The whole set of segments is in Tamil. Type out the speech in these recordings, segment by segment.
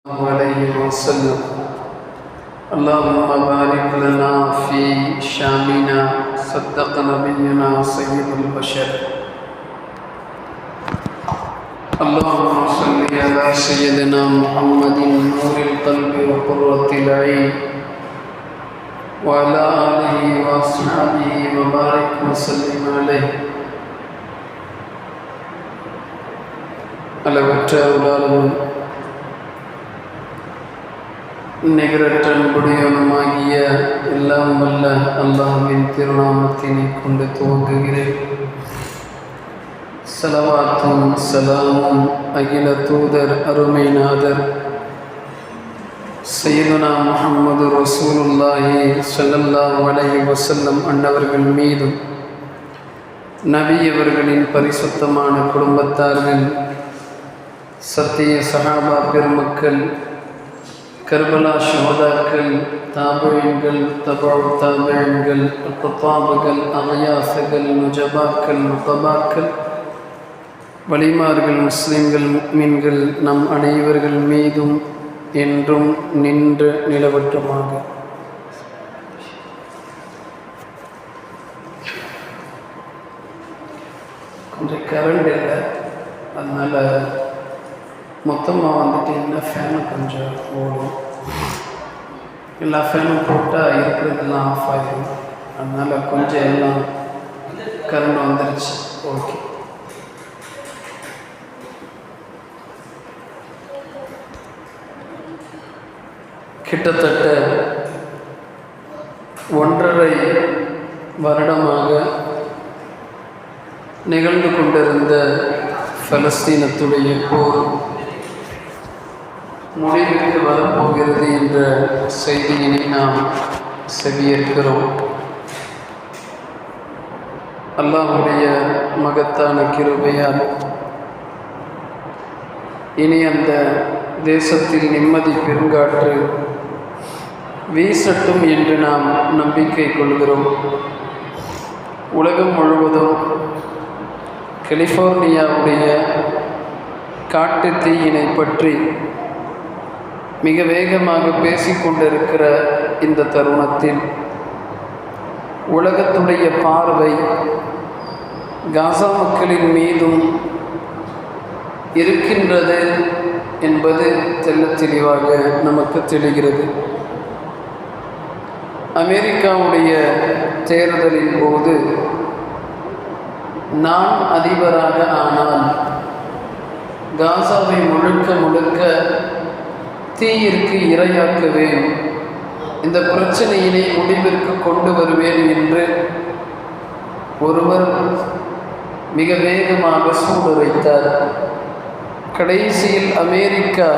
عليه وسلم. اللهم بارك لنا في شامنا. صدق نبينا سيد البشر. اللهم صل على سيدنا محمد نور القلب وقرة العين وعلى آله وأصحابه وبارك وسلم عليه. அளவற்ற அருளாளனும் நிகரற்ற அன்புடையவனுமாகிய எல்லாம் வல்ல அல்லாஹ்வின் திருநாமத்தினை கொண்டு துவங்குகிறேன். ஸலவாத்தும் ஸலாமும் அகில தூதர் அருமைநாதர் சய்யிதுனா முஹம்மது ரசூலுல்லாஹி ஸல்லல்லாஹு அலைஹி வஸல்லம் அன்னவர்கள் மீதும் நபியவர்களின் பரிசுத்தமான குடும்பத்தார்கள், சத்திய சஹாபா பெருமக்கள், கர்பலா ஷுஹதாக்கள், தாபிஈன்கள், தபஉ தாபிஈன்கள், குத்தாபுகள், அக்யாசுகள், நுஜபாக்கள், நுகபாக்கள், வலிமார்கள், முஸ்லிம்கள், முஃமின்கள் நம் அனைவர்கள் மீதும் என்றும் நின்று நிலவற்றுமாக. கொஞ்சம் கரண்ட் இல்லை, அதனால் மொத்தமாக வந்துட்டிங்கன்னா ஃபேனு கொஞ்சம் ஓடும். எல்லா ஃபேனும் போட்டால் இருக்கிறதெல்லாம் ஆஃப் ஆகிடும். அதனால் கொஞ்சம் எல்லாம் கரண்ட் வந்துருச்சு. ஓகே, கிட்டத்தட்ட 1.5 வருடமாக நிகழ்ந்து கொண்டிருந்த பலஸ்தீனத்துடைய போர் முடிவுக்கு வரப்போகிறது என்ற செய்தியினை நாம் செவியேற்கிறோம். அல்லாஹ்வுடைய மகத்தான கிருபையால் இனி அந்த தேசத்தில் நிம்மதி பெருங்காற்று வீசட்டும் என்று நாம் நம்பிக்கை கொள்கிறோம். உலகம் முழுவதும் கலிஃபோர்னியாவுடைய காட்டு தீயினை பற்றி மிக வேகமாக பேசிக்கொண்டிருக்கிற இந்த தருணத்தில் உலகத்துடைய பார்வை காசா மக்களின் மீதும் இருக்கின்றது என்பது தெள்ளத் தெளிவாக நமக்கு தெரிகிறது. அமெரிக்காவுடைய தேர்தலின் போது நான் அதிபராக ஆனால் காசாவை முழுக்க முழுக்க தீயிற்கு இரையாக்குவேன், இந்த பிரச்சனையினை முடிவிற்கு கொண்டு வருவேன் என்று ஒருவர் மிக வேகமாக சூடுரைத்தார். கடைசியில் அமெரிக்கா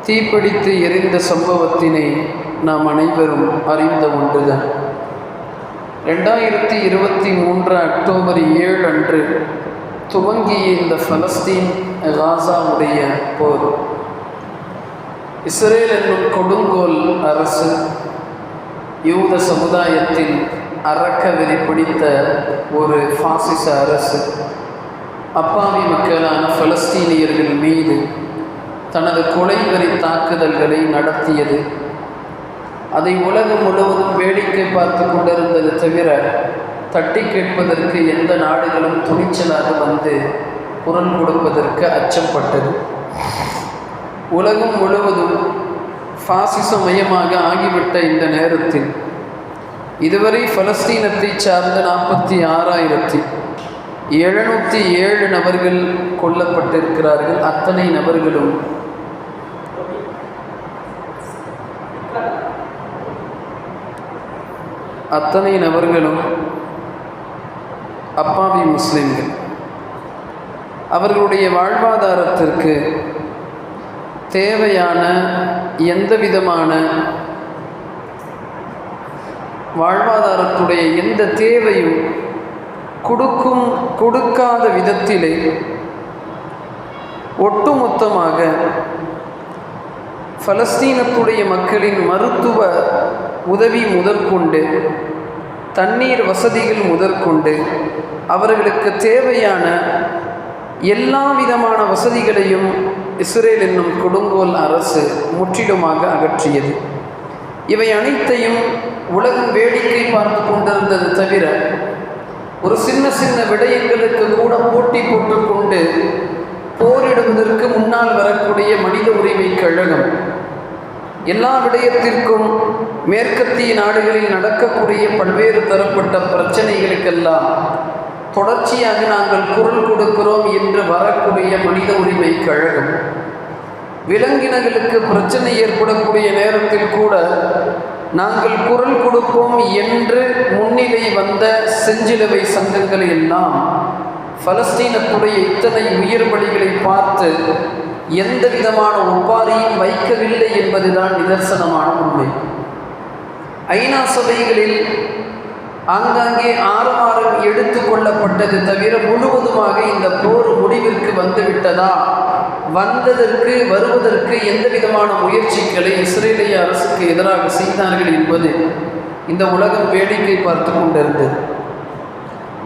தீப்பிடித்து எரிந்த சம்பவத்தினை நாம் அனைவரும் அறிந்த ஒன்றுதான். 2023 அக்டோபர் 7 அன்று துவங்கிய இந்த பலஸ்தீன் காசாவுடைய போர், இஸ்ரேல் என்னும் கொடுங்கோல் அரசு யூத சமுதாயத்தில் அரக்கவெறி பிடித்த ஒரு பாசிச அரசு அப்பாவி மக்களான பலஸ்தீனியர்கள் மீது தனது கொலைவெறி தாக்குதல்களை நடத்தியது. அதை உலகம் முழுவதும் வேடிக்கை பார்த்து கொண்டிருந்தது தவிர தட்டி கேட்பதற்கு எந்த நாடுகளும் துணிச்சலாக வந்து குரல் கொடுப்பதற்கு அச்சப்பட்டது. உலகம் முழுவதும் பாசிசமயமாக ஆகிவிட்ட இந்த நேரத்தில் இதுவரை பலஸ்தீனத்தை சார்ந்த 46,707 நபர்கள் கொல்லப்பட்டிருக்கிறார்கள். அத்தனை நபர்களும் அப்பாவி முஸ்லிம்கள். அவர்களுடைய வாழ்வாதாரத்திற்கு தேவையான எந்த விதமான வாழ்வாதாரத்துடைய எந்த தேவையும் கொடுக்காத விதத்திலே ஒட்டுமொத்தமாக பலஸ்தீனத்துடைய மக்களின் மருத்துவ உதவி முதற்கொண்டு, தண்ணீர் வசதிகள் முதற்கொண்டு, அவர்களுக்கு தேவையான எல்லா விதமான வசதிகளையும் இஸ்ரேல் என்னும் கொடுங்கோல் அரசு முற்றிலுமாக அகற்றியது. இவை அனைத்தையும் உலகம் வேடிக்கை பார்த்து கொண்டிருந்தது தவிர ஒரு சின்ன சின்ன விடயங்களுக்கு கூட போட்டி போட்டுக்கொண்டு போரிடுவதற்கு முன்னால் வரக்கூடிய மனித உரிமை கழகம் எல்லா விடயத்திற்கும் மேற்கத்திய நாடுகளில் நடக்கக்கூடிய பல்வேறு தரப்பட்ட பிரச்சனைகளுக்கெல்லாம் தொடர்ச்சியாக நாங்கள் குரல் கொடுக்கிறோம் என்று வரக்கூடிய மனித உரிமை கழகம் விலங்கினங்களுக்கு பிரச்சனை ஏற்படக்கூடிய நேரத்தில் கூட நாங்கள் குரல் கொடுப்போம் என்று முன்னிலை வந்த செஞ்சிலுவை சங்கங்கள் எல்லாம் பலஸ்தீனத்துடைய இத்தனை உயிர் பலிகளை பார்த்து எந்த விதமான ஒப்பாரியும் வைக்கவில்லை என்பதுதான் நிதர்சனமான உண்மை. ஐநா சபைகளில் ஆங்காங்கே ஆரவாரம் எடுத்து கொள்ளப்பட்டது தவிர முழுவதுமாக இந்த போர் முடிவிற்கு வந்துவிட்டதா, வருவதற்கு எந்த விதமான முயற்சிகளை இஸ்ரேலிய அரசுக்கு எதிராக செய்தார்கள் என்பது இந்த உலகம் வேடிக்கை பார்த்து கொண்டிருந்தது.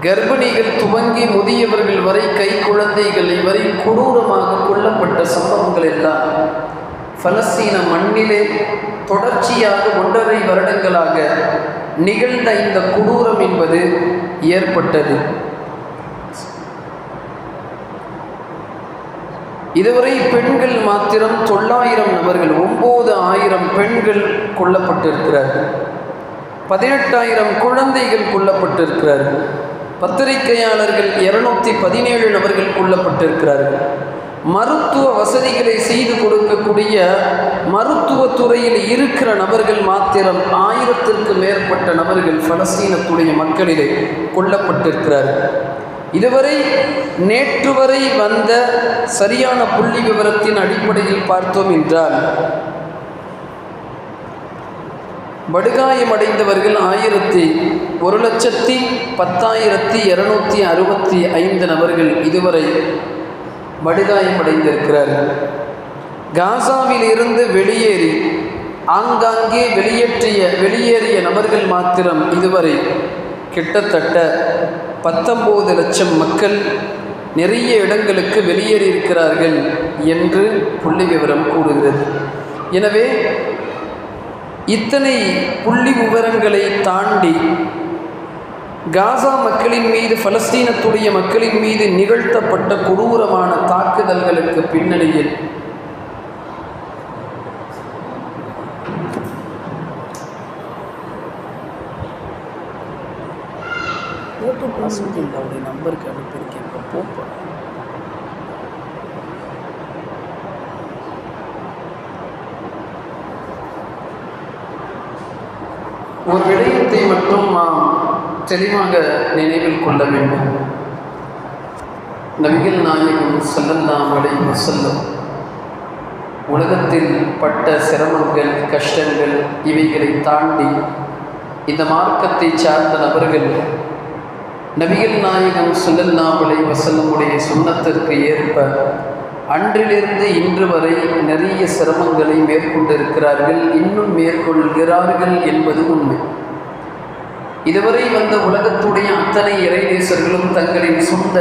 கர்ப்பிணிகள் துவங்கி முதியவர்கள் வரை கை குழந்தைகளை வரை கொடூரமாக கொல்லப்பட்ட சம்பவங்கள் எல்லாம் பலஸ்தீன மண்ணிலே தொடர்ச்சியாக 1.5 வருடங்களாக நிகழ்ந்த இந்த கொடூரம் என்பது ஏற்பட்டது. இதுவரை பெண்கள் மாத்திரம் 900 நபர்கள், 9000 பெண்கள் கொல்லப்பட்டிருக்கிறார்கள், 18,000 குழந்தைகள் கொல்லப்பட்டிருக்கிறார்கள், பத்திரிகையாளர்கள் 217 நபர்கள் கொல்லப்பட்டிருக்கிறார்கள். மருத்துவ வசதிகளை செய்து கொடுக்கக்கூடிய மருத்துவத்துறையில் இருக்கிற நபர்கள் மாத்திரம் 1000க்கு மேற்பட்ட நபர்கள் பலஸ்தீனத்துடைய மக்களிலே கொல்லப்பட்டிருக்கிறார்கள். இதுவரை நேற்று வரை வந்த சரியான புள்ளி விவரத்தின் அடிப்படையில் பார்த்தோம் என்றால் படுகாயமடைந்தவர்கள் 1,10,265 நபர்கள் இதுவரை படுகாயமடைந்திருக்கிறார்கள். காசாவில் இருந்து வெளியேறி ஆங்காங்கே வெளியேறிய நபர்கள் மாத்திரம் இதுவரை கிட்டத்தட்ட 19 லட்சம் மக்கள் நிறைய இடங்களுக்கு வெளியேறியிருக்கிறார்கள் என்று புள்ளி விவரம் கூறுகிறது. எனவே இத்தனை புள்ளி விவரங்களை தாண்டி காசா மக்களின் மீது பலஸ்தீனத்துடைய மக்களின் மீது நிகழ்த்தப்பட்ட கொடூரமான தாக்குதல்களுக்கு பின்னணியில் நம்பருக்கு அனுப்பியிருக்கேன். ஒரு விடயத்தை மட்டும் நாம் தெளிவாக நினைவில் கொள்ள வேண்டும். நபிகள் நாயகம் ஸல்லல்லாஹு அலைஹி வஸல்லம் உலகத்தில் பட்ட சிரமங்கள், கஷ்டங்கள் இவைகளை தாண்டி இந்த மார்க்கத்தை சார்ந்த நபர்கள் நபிகள் நாயகம் ஸல்லல்லாஹு அலைஹி வஸல்லமுடைய சுன்னத்திற்கு ஏற்ப அன்றிலிருந்து இன்று வரை நிறைய சிரமங்களை மேற்கொண்டிருக்கிறார்கள், இன்னும் மேற்கொள்கிறார்கள் என்பது உண்மை. இதுவரை வந்த உலகத்துடைய அத்தனை இறைநேசர்களும் தங்களின் சொந்த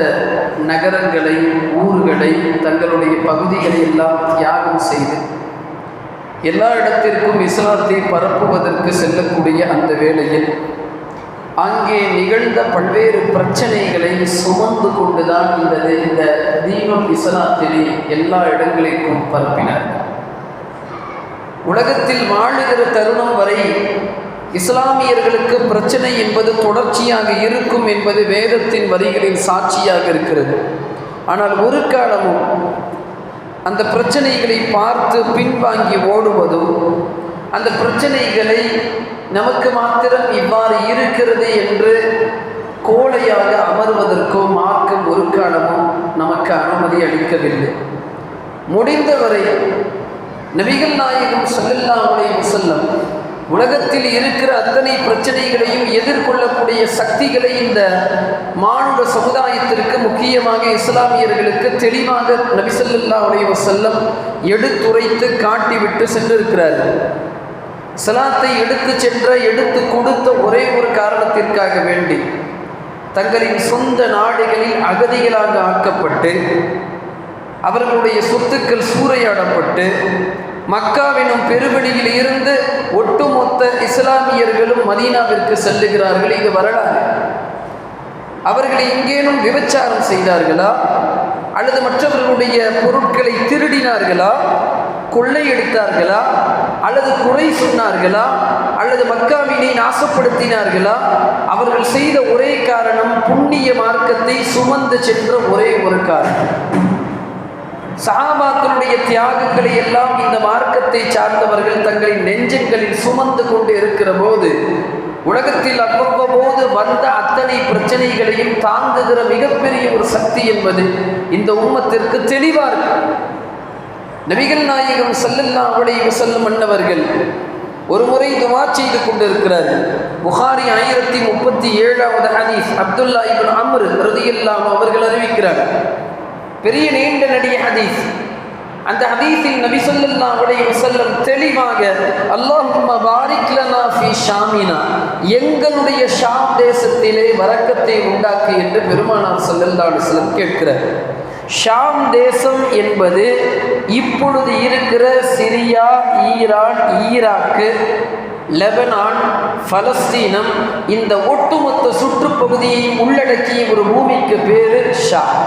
நகரங்களை, ஊர்களை, தங்களுடைய பகுதிகளை எல்லாம் தியாகம் செய்து எல்லா இடத்திற்கும் இஸ்லாத்தை பரப்புவதற்கு செல்லக்கூடிய அந்த வேளையில் அங்கே நிகழ்ந்த பல்வேறு பிரச்சனைகளை சுமந்து கொண்டுதான் இந்த தீனுல் இஸ்லாத்தினை எல்லா இடங்களிற்கும் பரப்பினார். உலகத்தில் வாழுகிற தருணம் வரை இஸ்லாமியர்களுக்கு பிரச்சனை என்பது தொடர்ச்சியாக இருக்கும் என்பது வேதத்தின் வரிகளின் சாட்சியாக இருக்கிறது. ஆனால் ஒரு காலமும் அந்த பிரச்சனைகளை பார்த்து பின்வாங்கி ஓடுவதும், அந்த பிரச்சனைகளை நமக்கு மாத்திரம் இவ்வாறு இருக்கிறது என்று கோழையாக அமர்வதற்கோ மார்க்கம் ஒரு காலமும் நமக்கு அனுமதி அளிக்கவில்லை. முடிந்தவரை நபிகள் நாயகம் ஸல்லல்லாஹு அலைஹி வஸல்லம் உலகத்தில் இருக்கிற அத்தனை பிரச்சனைகளையும் எதிர்கொள்ளக்கூடிய சக்திகளை இந்த மானுட சமுதாயத்திற்கு, முக்கியமாக இஸ்லாமியர்களுக்கு தெளிவாக நபி ஸல்லல்லாஹு அலைஹி வஸல்லம் எடுத்துரைத்து காட்டிவிட்டு சென்றிருக்கிறார்கள். ஸலாத்தை எடுத்து கொடுத்த ஒரே ஒரு காரணத்திற்காக வேண்டி தங்களின் சொந்த நாடுகளில் அகதிகளாக ஆக்கப்பட்டு அவர்களுடைய சொத்துக்கள் சூறையாடப்பட்டு மக்காவினும் பெருவெளியில் இருந்து ஒட்டுமொத்த இஸ்லாமியர்களும் மதீனாவிற்கு செல்லுகிறார்கள். இது வரலாறு. அவர்கள் எங்கேனும் விபச்சாரம் செய்தார்களா, அல்லது மற்றவர்களுடைய பொருட்களை திருடினார்களா, கொள்ளையடித்தார்களா, அல்லது குறை சொன்னார்களா, அல்லது மக்காவினை நாசப்படுத்தினார்களா? அவர்கள் செய்த ஒரே காரணம் புண்ணிய மார்க்கத்தை சுமந்து சென்ற ஒரே ஒரு காரணம். சஹாபாக்களுடைய தியாகங்களை எல்லாம் இந்த மார்க்கத்தை சார்ந்தவர்கள் தங்களின் நெஞ்சங்களில் சுமந்து கொண்டு இருக்கிற போது, உலகத்தில் அவ்வப்போது வந்த அத்தனை பிரச்சனைகளையும் தாங்குகிற மிகப்பெரிய ஒரு சக்தி என்பது இந்த உம்மத்திற்கு தெளிவாக இருக்கு. நபிகள் நாயகம் ஸல்லல்லாஹு அலைஹி வஸல்லம் அன்னவர்கள் ஒரு முறை துஆ செய்து கொண்டிருக்கிறார்கள். புகாரி 1037வது ஹதீஸ். அப்துல்லா இப்னு அம்ர் ரலியல்லாஹு அவர்கள் அறிவிக்கிறார். பெரிய நீண்ட நெடிய ஹதீஸ். அந்த ஹதீஸில் நபி ஸல்லல்லாஹு அலைஹி வஸல்லம் தெளிவாக அல்லாஹும்ம பாரிக் லனா ஃபீ ஷாமினா, எங்களுடைய ஷாம் தேசத்திலே வரக்கத்தை உண்டாக்கு என்று பெருமானார் ஸல்லல்லாஹு அலைஹி வஸல்லம் கேட்கிறார். ஷாம் தேசம் என்பது இப்பொழுது இருக்கிற சிரியா, ஈரான், ஈராக்கு, லெபனான், பலஸ்தீனம், இந்த ஒட்டுமொத்த சுற்றுப்பகுதியை உள்ளடக்கிய ஒரு பூமிக்கு பேரு ஷாம்.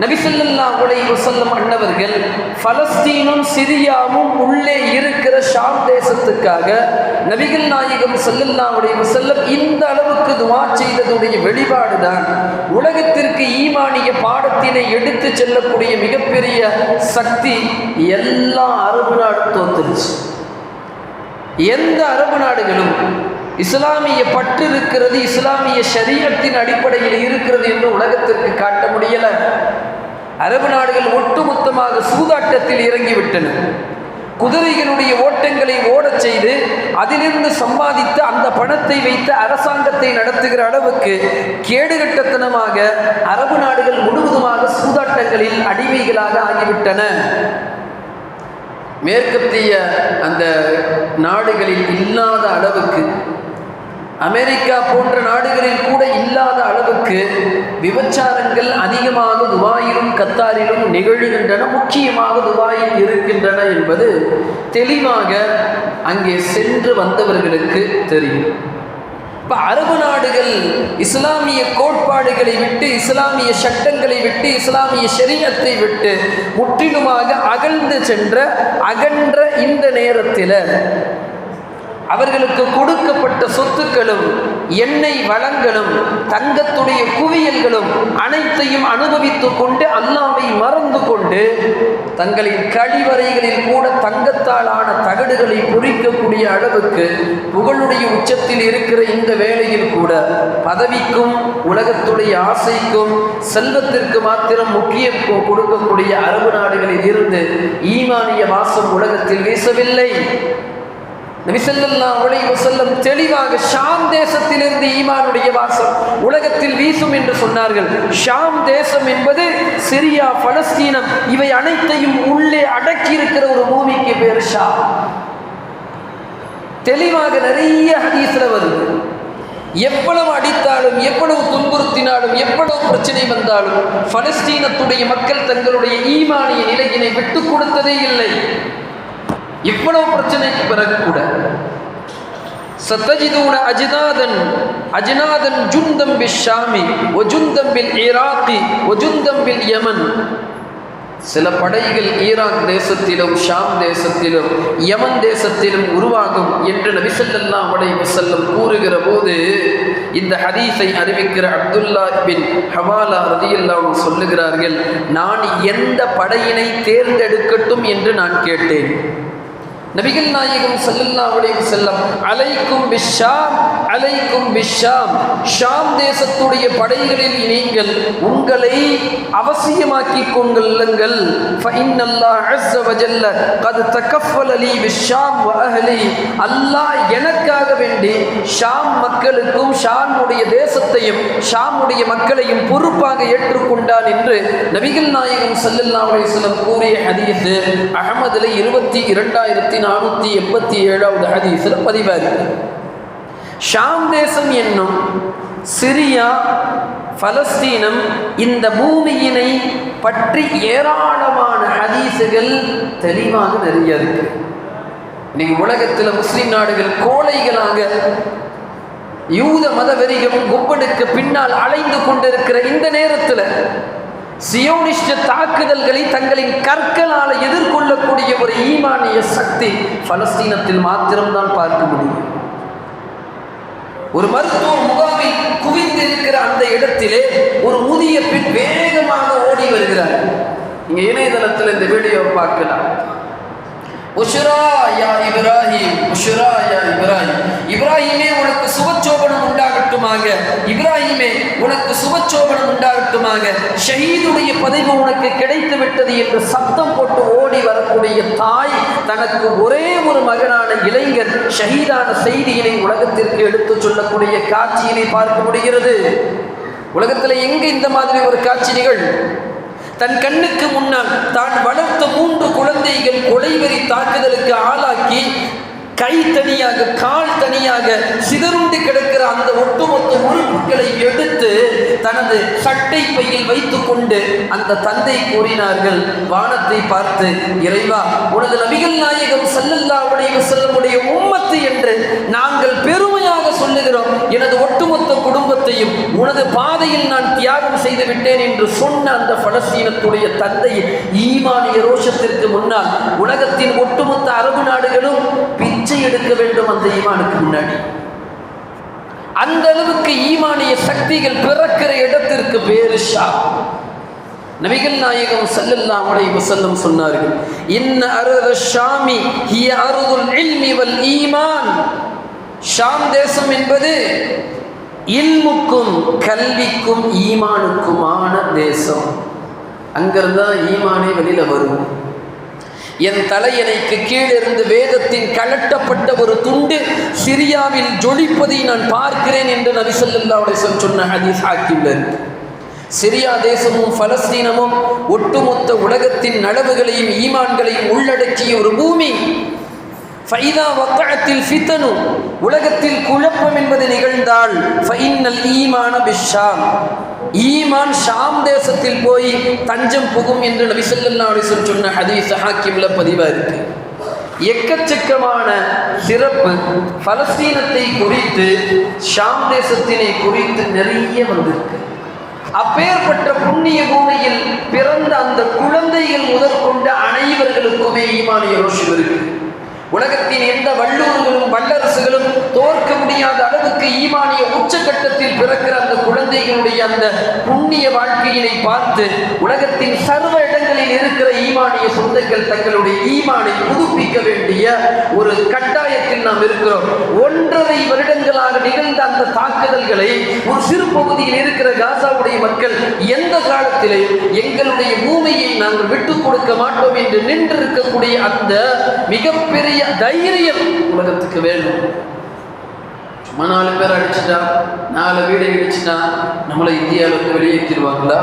நபி ஸல்லல்லாஹு அலைஹி வஸல்லம் அன்னவர்கள் பலஸ்தீனும் சிரியாவும் உள்ளே இருக்கிற ஷாம் தேசத்துக்காக நபிகள் நாயகம் ஸல்லல்லாஹு அலைஹி வஸல்லம் இந்த அளவுக்கு துஆ செய்ததுடைய வெளிப்பாடுதான் உலகத்திற்கு ஈமானிய பாடத்தினை எடுத்து செல்லக்கூடிய மிகப்பெரிய சக்தி எல்லா அரபு நாடும் தோத்துருச்சு. எந்த அரபு நாடுகளும் இஸ்லாமிய பற்று இருக்கிறது, இஸ்லாமிய ஷரீஅத்தின் அடிப்படையில் இருக்கிறது என்று உலகத்திற்கு காட்ட முடியல. அரபு நாடுகள் ஒட்டுமொத்தமாக சூதாட்டத்தில் இறங்கிவிட்டன. குதிரைகளுடைய ஓட்டங்களை ஓடச் செய்து அதிலிருந்து சம்பாதித்து அந்த பணத்தை வைத்து அரசாங்கத்தை நடத்துகிற அளவுக்கு கேடுகட்டத்தனமாக அரபு நாடுகள் முழுவதுமாக சூதாட்டங்களில் அடிமைகளாக ஆகிவிட்டன. மேற்கத்திய அந்த நாடுகளில் இல்லாத அளவுக்கு, அமெரிக்கா போன்ற நாடுகளில் கூட இல்லாத அளவுக்கு விபச்சாரங்கள் அதிகமாக துபாயிலும் கத்தாரிலும் நிகழ்கின்றன, முக்கியமாக துபாயில் இருக்கின்றன என்பது தெளிவாக அங்கே சென்று வந்தவர்களுக்கு தெரியும். இப்போ அரபு நாடுகள் இஸ்லாமிய கோட்பாடுகளை விட்டு, இஸ்லாமிய சட்டங்களை விட்டு, இஸ்லாமிய ஷரீஅத்தை விட்டு முற்றிலுமாக அகன்ற இந்த நேரத்தில் அவர்களுக்கு கொடுக்கப்பட்ட சொத்துக்களும் எண்ணெய் வளங்களும் தங்கத்துடைய குவியல்களும் அனைத்தையும் அனுபவித்து கொண்டு அல்லாஹ்வை மறந்து கொண்டு தங்களின் கழிவறைகளில் கூட தங்கத்தால் ஆன தகடுகளை பொறிக்கக்கூடிய அளவுக்கு புகழுடைய உச்சத்தில் இருக்கிற இந்த வேளையில் கூட பதவிக்கும் உலகத்துடைய ஆசைக்கும் செல்வத்திற்கு மாத்திரம் முக்கியத்துவம் கொடுக்கக்கூடிய அரபு நாடுகளில் இருந்து ஈமானிய வாசம் உலகத்தில் வீசவில்லை. நபி ஸல்லல்லாஹு அலைஹி வஸல்லம் தெளிவாக ஷாம் தேசத்திலிருந்து ஈமானுடைய வாசம் உலகத்தில் வீசும் என்று சொன்னார்கள். ஷாம் தேசம் என்பது சிரியா, பலஸ்தீனம், இவை அனைத்தையும் உள்ளே அடக்கி இருக்கிற ஒரு பூமிக்கு பேர் ஷாம். தெளிவாக நிறைய ஹதீஸ்ல வருது. எவ்வளவு அடித்தாலும், எவ்வளவு துன்புறுத்தினாலும், எவ்வளவு பிரச்சனை வந்தாலும் பலஸ்தீனத்துடைய மக்கள் தங்களுடைய ஈமானிய நிலையினை விட்டுக் கொடுத்ததே இல்லை. இவ்வளவு பிரச்சனைக்கு பிறகு கூட சத்தஜிதூன அஜ்னாதன் ஜுந்தம் பில் ஷாமி வ ஜுந்தம் பில் ஈராக்கி வ ஜுந்தம் பில் யமன். சில படைகள் ஈராக் தேசத்திலும் ஷாம் தேசத்திலும் யமன் தேசத்திலும் உருவாகும் என்று நபி ஸல்லல்லாஹு அலைஹி வஸல்லம் கூறுகிற போது இந்த ஹதீஸை அறிவிக்கிற அப்துல்லா பின் ஹவாலா ரலியல்லாஹு அன்ஹு சொல்லுகிறார்கள், நான் எந்த படையினை தேர்ந்தெடுக்கட்டும் என்று நான் கேட்டேன். நபிகள் நாயகம் ஸல்லல்லாஹு அலைஹி வஸல்லம் அலைக்கும் பிஷ்ஷாம், அலைக்கும் பிஷ்ஷாம், ஷாம் தேசத்துடைய படைகளில் நீங்கள் உங்களை அவசியமாக்கிக் கொள்ளுங்கள். ஃபஇன்னல்லாஹ் அஸ்ஸ வஜல்ல கத் தகஃபல லீ பிஷ்ஷாம் வ அஹ்லி, அல்லாஹ் எனக்காக வேண்டி ஷாம் மக்களுக்கும் ஷாமுடைய தேசத்தையும் ஷாமுடைய மக்களையும் பொறுப்பாக ஏற்றுக்கொண்டான் என்று நபிகள் நாயகம் ஸல்லல்லாஹு அலைஹி வஸல்லம் கூறிய ஹதீஸ் அஹ்மதுல 22487வது ஹதீஸில் பதிவாகிறது. ஷாம் தேசம் என்னும் சிரியா, பலஸ்தீனம், இந்த பூமியினை பற்றி ஏராளமான ஹதீஸுகள் தெளிவாக நிறைய இருக்கு. இன்னைக்கு உலகத்தில் முஸ்லிம் நாடுகள் கோழைகளாக யூத மதவெறியும் கும்பனுக்கு பின்னால் அலைந்து கொண்டிருக்கிற இந்த நேரத்தில் சியோனிஸ்ட தாக்குதல்களை தங்களின் கற்களால் எதிர்கொள்ளக்கூடிய ஒரு ஈமானிய சக்தி பலஸ்தீனத்தில் மாத்திரம்தான் பார்க்க முடியும். ஒரு மருத்துவ முகாமில் குவிந்திருக்கிற அந்த இடத்திலே ஒரு முதிய பெண் வேகமாக ஓடி வருகிறார். நீங்க இணையதளத்தில் இந்த வீடியோ பார்க்கலாம். உஷ்ரா யா இப்ராஹிம், உஷ்ரா யா இப்ராஹிம், இப்ராஹிமே உனக்கு சுபச்சோபனம் உண்டாகட்டுமாக, இப்ராஹிமே உனக்கு சுபச்சோபனம் உண்டாகட்டுமாக, ஷஹீதுடைய பதவி உனக்கு கிடைத்து விட்டது என்று சத்தம் போட்டு ஓடி வரக்கூடிய தாய் தனக்கு ஒரே ஒரு மகனான இளைஞர் ஷஹீதான செய்தியினை உலகத்திற்கு எடுத்து சொல்லக்கூடிய காட்சியினை பார்க்க முடிகிறது. உலகத்தில் எங்க இந்த மாதிரி ஒரு காட்சி நிகழ்? தன் கண்ணுக்கு முன்னால் தான் வளர்த்த 3 குழந்தைகள் கொலைவெறி தாக்குதலுக்கு ஆளாக்கி கை தனியாக கால் தனியாக சிதறுண்டு கிடக்கிற அந்த ஒட்டுமொத்த உறுப்புகளை எடுத்து தனது சட்டை பையில் வைத்துக் கொண்டு அந்த தந்தை கூறினார்கள், வானத்தை பார்த்து, இறைவா, உனது நபிகள் நாயகம் ஸல்லல்லாஹு அலைஹி வஸல்லமுடைய உம்மத்து என்று நாங்கள் பெருமையாக சொல்லுகிறோம். எனது ஒட்டுமொத்த குடும்பத்தையும் உனது பாதையில் நான் தியாகம் செய்து விட்டேன் என்று சொன்ன அந்த பலஸ்தீனத்துடைய தந்தை ஈமானிய ரோஷத்திற்கு முன்னால் உலகத்தின் ஒட்டுமொத்த அரபு நாடுகளும் பிச்சை எடுக்க வேண்டும் அந்த ஈமானுக்கு முன்னாடி. அந்த அளவுக்கு ஈமானிய சக்திகள் பிறக்கிற இடத்திற்கு பேரு ஷாம். நபிகள் நாயகம் ஸல்லல்லாஹு அலைஹி வஸல்லம் சொன்னார்கள், இன்ன அர்த ஷாமி ஹிய அர்துல் இல்மி வல் ஈமான். ஷாம் தேசம் என்பது இல்முக்கும் கல்விக்கும் ஈமானுக்குமான தேசம். அங்கிருந்தா ஈமானே வெளியில வரும். என் தலையணைக்கு கீழிருந்து வேதத்தின் கலட்டப்பட்ட ஒரு துண்டு சிரியாவில் ஜொலிப்பதை நான் பார்க்கிறேன் என்று நபி ஸல்லல்லாஹு அலைஹி வஸல்லம் சொன்ன ஹதீஸ் ஹாக்கிம்ல இருக்கு. சிரியா தேசமும் பலஸ்தீனமும் ஒட்டுமொத்த உலகத்தின் நலவுகளையும் ஈமான்களையும் உள்ளடக்கிய ஒரு பூமி. ஃபைதா வக்கஅத்தில் ஃபித்னு, உலகத்தில் குழப்பம் என்பது நிகழ்ந்தால் ஃபைனல் ஈமான பிஷாம், ஈமான் ஷாம் தேசத்தில் போய் தஞ்சம் புகும் என்று நபி ஸல்லல்லாஹு அலைஹி வஸல்லம் சொன்ன ஹதீஸ் ஹாக்கிம்ல பதிவா இருக்கு. எக்கச்சக்கமான சிறப்பு பலஸ்தீனத்தை குறித்து, ஷாம் தேசத்தினை குறித்து நிறைய வந்திருக்கு. அப்பேற்பட்ட புண்ணிய பூமியில் பிறந்த அந்த குழந்தைகள் முதற்கொண்ட அனைவர்களுக்குமே ஈமானிய ரோஷம் இருக்கு. உலகத்தின் எந்த வல்லூர்களும் வல்லரசுகளும் தோற்க முடியாத அளவுக்கு ஈமானிய உச்சகட்டத்தில் பிறக்கிற அந்த குழந்தைகளுடைய அந்த புண்ணிய வாழ்க்கையினை பார்த்து உலகத்தின் சர்வ இடங்களில் இருக்கிற ஈமானிய சொந்தங்கள் தங்களுடைய ஈமானை புதுப்பிக்க வேண்டிய ஒரு கட்டாயத்தில் நாம் இருக்கிறோம். 1.5 வருடங்களாக நிகழ்ந்த அந்த தாக்குதல்களை ஒரு சிறு பகுதியில் இருக்கிற காசாவுடைய மக்கள் எந்த காலத்திலே எங்களுடைய பூமியை நாங்கள் விட்டுக் கொடுக்க மாட்டோம் என்று நின்றிருக்கக்கூடிய அந்த மிகப்பெரிய தைரியம் உலகத்துக்கு வேணும். சும்மா 4 பேர் அடிச்சுட்டா, 4 வீடை இடிச்சுட்டா நம்மளை இந்தியாவிலிருந்து வெளியேற்றிடுவாங்களா?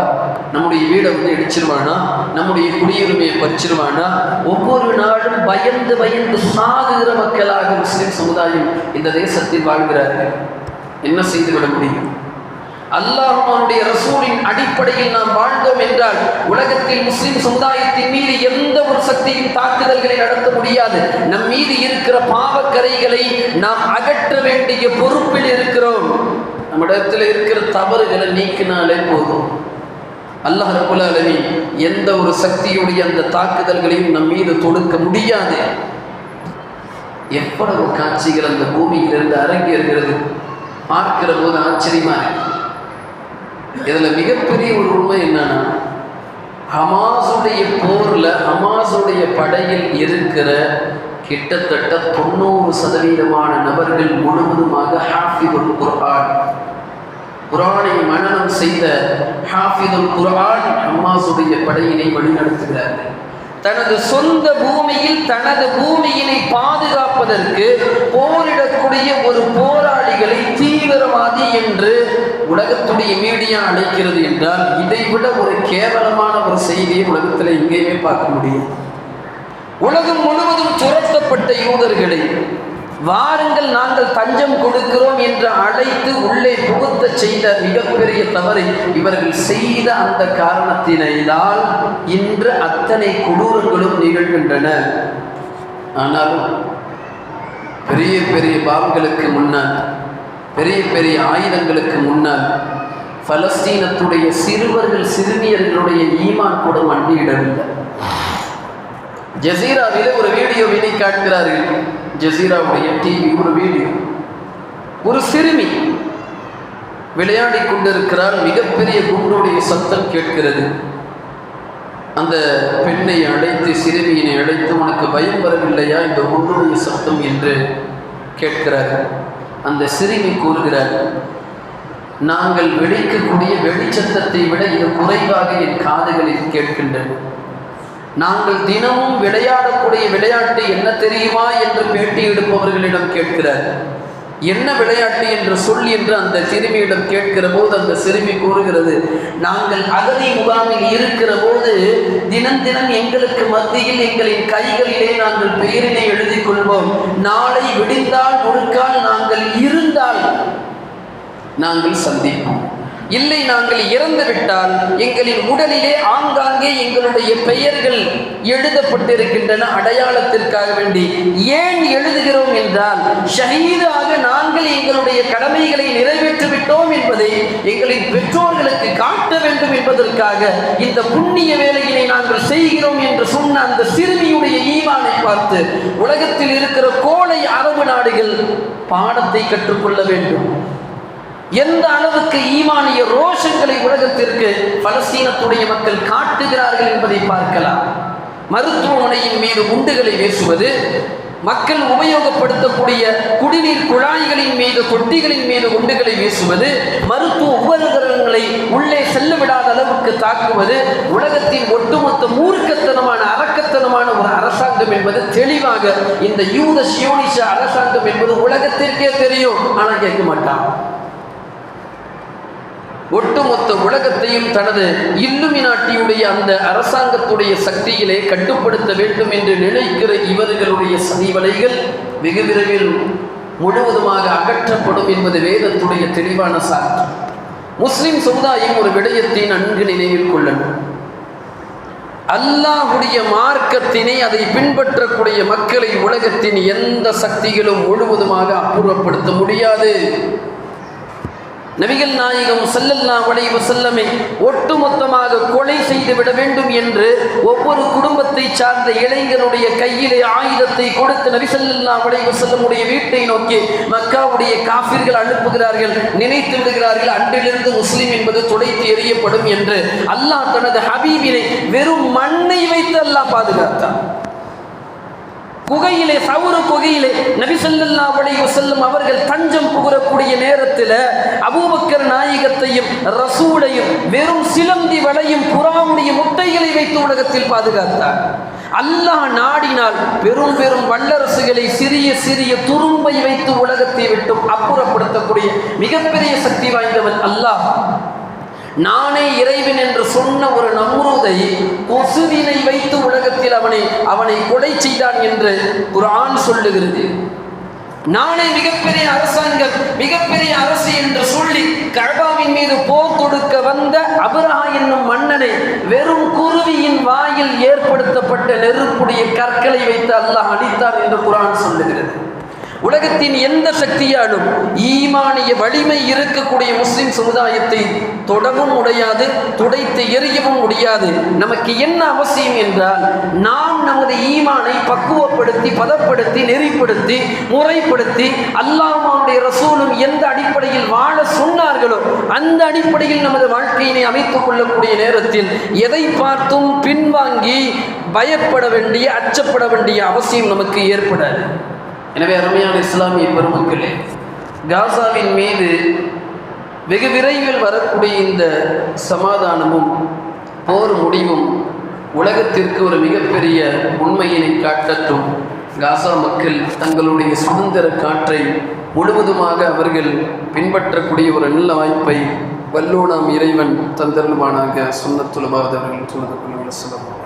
நம்முடைய வீடை இடிச்சிருவானா? நம்முடைய குடியுரிமையை பறிச்சிருவானா? ஒவ்வொரு நாடும் பயந்து பயந்து சாகுகிற மக்களாக முஸ்லிம் சமுதாயம் இந்த தேசத்தில் வாழ்கிறார்கள். என்ன செய்துவிட முடியும்? அல்லாஹ்வும் அவனுடைய ரசூலின் அடிப்படையில் நாம் வாழ்ந்தோம் என்றால் உலகத்தில் முஸ்லிம் சமுதாயத்தின் மீது எந்த ஒரு சக்தியும் தாக்குதல்களை நடத்த முடியாது. நம் மீது இருக்கிற பாவக்கரைகளை நாம் அகற்ற வேண்டிய பொறுப்பில் இருக்கிறோம். நம்மிடத்தில் இருக்கிற தவறுகளை நீக்கினாலே போதும். அல்லாஹ் ரப்பல் ஆலமீன் எந்த ஒரு சக்தியுடைய அந்த தாக்குதல்களையும் நம் மீது தொடுக்க முடியாது. எவ்வளவு காட்சிகள் அந்த பூமியிலிருந்து அரங்கேறுகிறது பார்க்கிற போது ஆச்சரியமா இருக்கு. இதில் மிகப்பெரிய ஒரு உண்மை என்னன்னா, ஹமாஸுடைய போரில் ஹமாஸுடைய படையில் இருக்கிற கிட்டத்தட்ட 90% நபர்கள் முழுவதுமாக ஹாஃபிதுல் குர்ஆன், குர்ஆனை மனனம் செய்த ஹாஃபிதுல் குர்ஆன் ஹமாஸுடைய படையினை வழிநடத்துகிறார்கள். தனது சொந்த பூமியில் தனது பூமியினை பாதுகாப்பதற்கு போரிடக்கூடிய ஒரு போராளிகளை தீவிரவாதி என்று உலகத்துடைய மீடியா அழைக்கிறது என்றால் இதைவிட ஒரு கேவலமான ஒரு செய்தியை உலகத்தில் எங்கேயுமே பார்க்க முடியும். உலகம் முழுவதும் துரத்தப்பட்ட யூதர்களை வாருங்கள் நாங்கள் தஞ்சம் கொடுக்கிறோம் என்று அழைத்து உள்ளே புகுத்த செய்த மிகப்பெரிய தவறை இவர்கள் செய்த அந்த காரணத்தினால் இன்று அத்தனை கொடூரங்களும் நிகழ்கின்றன. ஆனாலும் பெரிய பெரிய பாவங்களுக்கு முன்னால், பெரிய பெரிய ஆயுதங்களுக்கு முன்னால் பலஸ்தீனத்துடைய சிறுவர்கள் சிறுமியர்களுடைய ஈமான் கூட மண்டியிடவில்லை. ஜசீராவிலே ஒரு வீடியோவினை காட்டுகிறார்கள். ஜசீராவுடைய டிவி ஒரு வீடியோ. ஒரு சிறுமி விளையாடி கொண்டிருக்கிறார். மிகப்பெரிய குண்டுடைய சத்தம் கேட்கிறது. அந்த பெண்ணை அழைத்து, சிறுமியினை அழைத்து, உனக்கு பயம் வரவில்லையா இந்த குண்டுடைய சத்தம் என்று கேட்கிறார். அந்த சிறுமி கூறுகிறார், நாங்கள் வெடிக்கக்கூடிய வெளிச்சத்தத்தை விட இது குறைவாக என் காதுகளில் கேட்கின்றது. நாங்கள் தினமும் விளையாடக்கூடிய விளையாட்டு என்ன தெரியுமா என்று பேட்டி எடுப்பவர்களிடம் கேட்கிறார். என்ன விளையாட்டு என்று சொல் என்று அந்த சிறுமியிடம் கேட்கிற போது அந்த சிறுமி கூறுகிறது, நாங்கள் அகதி முகாமில் இருக்கிற போது தினம் தினம் எங்களுக்கு மத்தியில் எங்களின் கைகளிலே நாங்கள் பெயரினை எழுதி கொள்வோம். நாளை விடிந்தால் முழுக்கால் நாங்கள் இருந்தால் நாங்கள் சந்திப்போம், இல்லை நாங்கள் இறந்து விட்டால் எங்களின் உடலிலே ஆங்காங்கே எங்களுடைய பெயர்கள் எழுதப்பட்டிருக்கின்றன அடையாளத்திற்காக வேண்டி. ஏன் எழுதுகிறோம் என்றால், ஷஹீதாக நாங்கள் எங்களுடைய கடமைகளை நிறைவேற்றிவிட்டோம் என்பதை எங்களின் பெற்றோர்களுக்கு காட்ட வேண்டும் என்பதற்காக இந்த புண்ணிய வேலையினை நாங்கள் செய்கிறோம் என்று சொன்ன அந்த சிறுமியுடைய ஈமானை பார்த்து உலகத்தில் இருக்கிற கோழை அரபு நாடுகள் பாடத்தை கற்றுக்கொள்ள வேண்டும். எந்த அளவுக்கு ஈமானிய ரோஷங்களை உலகத்திற்கு பலஸ்தீனத்துடைய மக்கள் காட்டுகிறார்கள் என்பதை பார்க்கலாம். மருத்துவமனையின் மீது குண்டுகளை வீசுவது, மக்கள் உபயோகப்படுத்தக்கூடிய குடிநீர் குழாய்களின் மீது, தொட்டிகளின் மீது குண்டுகளை வீசுவது, மருத்துவ உபகரணங்களை உள்ளே செல்ல விடாத அளவுக்கு தாக்குவது, உலகத்தின் ஒட்டுமொத்த மூர்க்கத்தனமான அரக்கத்தனமான ஒரு அரசாங்கம் என்பது தெளிவாக இந்த யூத சியோனிச அரசாங்கம் என்பது உலகத்திற்கே தெரியும். ஆனால் கேட்க மாட்டான். ஒட்டுமொத்த உலகத்தையும் தனது இல்லுமினாட்டியுடைய அந்த அரசாங்கத்துடைய சக்தியிலே கட்டுப்படுத்த வேண்டும் என்று நினைக்கிற இவர்களுடைய சதிவலைகள் வெகு விரைவில் முழுவதுமாக அகற்றப்படும் என்பது வேதத்துடைய தெளிவான சான்று. முஸ்லிம் சமுதாயம் ஒரு விடயத்தை நன்கு நினைவில் கொள்ளணும். அல்லாஹ்வுடைய மார்க்கத்தினை, அதை பின்பற்றக்கூடிய மக்களை உலகத்தின் எந்த சக்திகளும் முழுவதுமாக அப்புறப்படுத்த முடியாது. நபிகள் நாயகம் ஸல்லல்லாஹு அலைஹி வஸல்லமை ஒட்டுமொத்தமாக கொலை செய்து விட வேண்டும் என்று ஒவ்வொரு குடும்பத்தை சார்ந்த இளைஞனுடைய கையிலே ஆயுதத்தை கொடுத்து நபி ஸல்லல்லாஹு அலைஹி வஸல்லமுடைய வீட்டை நோக்கி மக்காவுடைய காஃபிர்கள் அனுப்புகிறார்கள். நினைத்து விடுகிறார்கள் அன்றிலிருந்து முஸ்லிம் என்பது துடைத்து எறியப்படும் என்று. அல்லாஹ் தனது ஹபீபினை வெறும் மண்ணை வைத்து அல்லாஹ் பாதுகாத்தான். குகையிலே, சவுரு குகையிலே நபி ஸல்லல்லாஹு அலைஹி வஸல்லம் அவர்கள் தஞ்சம் புகரக்கூடிய நேரத்தில் அபூபக்கர் நாயகத்தையும் ரசூலையும் வெறும் சிலந்தி வளையும் புறாவுடைய முட்டைகளை வைத்து உலகத்தில் பாதுகாத்தார். அல்லாஹ் நாடினால் பெரும் பெரும் வல்லரசுகளை சிறிய சிறிய துரும்பை வைத்து உலகத்தை விட்டு அப்புறப்படுத்தக்கூடிய மிகப்பெரிய சக்தி வாய்ந்தவன் அல்லாஹ். நானே இறைவன் என்று சொன்ன ஒரு நம்ரூதை கொசுவினை வைத்து உலகத்தில் அவனை கொலை செய்தான் என்று குர்ஆன் சொல்லுகிறது. நானே மிகப்பெரிய அரசாங்கம், மிகப்பெரிய அரசு என்று சொல்லி கஅபாவின் மீது போர் தொடுக்க வந்த அபரஹா என்னும் மன்னனை வெறும் குருவியின் வாயில் ஏற்படுத்தப்பட்ட நெருப்புடைய கற்களை வைத்து அல்லாஹ் அழித்தான் என்று குர்ஆன் சொல்லுகிறது. உலகத்தின் எந்த சக்தியாலும் ஈமானிய வலிமை இருக்கக்கூடிய முஸ்லிம் சமுதாயத்தை தொடவும் முடியாது, துடைத்து எறியவும் முடியாது. நமக்கு என்ன அவசியம் என்றால், நாம் நமது ஈமானை பக்குவப்படுத்தி, பதப்படுத்தி, நெறிப்படுத்தி, முறைப்படுத்தி, அல்லாஹ்வுடைய ரசூலும் எந்த அடிப்படையில் வாழ சொன்னார்களோ அந்த அடிப்படையில் நமது வாழ்க்கையினை அமைத்துக் கொள்ளக்கூடிய நேரத்தில் எதை பார்த்தும் பின்வாங்கி பயப்பட வேண்டிய, அச்சப்பட வேண்டிய அவசியம் நமக்கு ஏற்படாது. எனவே அருமையான இஸ்லாமிய பெருமக்களே, காசாவின் மீது வெகு விரைவில் வரக்கூடிய இந்த சமாதானமும் போர் முடிவும் உலகத்திற்கு ஒரு மிகப்பெரிய உண்மையினை காட்டட்டும். காசா மக்கள் தங்களுடைய சுதந்திர காற்றை முழுவதுமாக அவர்கள் பின்பற்றக்கூடிய ஒரு நல்ல வாய்ப்பை வல்லோனாம் இறைவன் தந்தருமானாக. சுன்னத்துல் அபாத் அவர்கள் சொன்னது.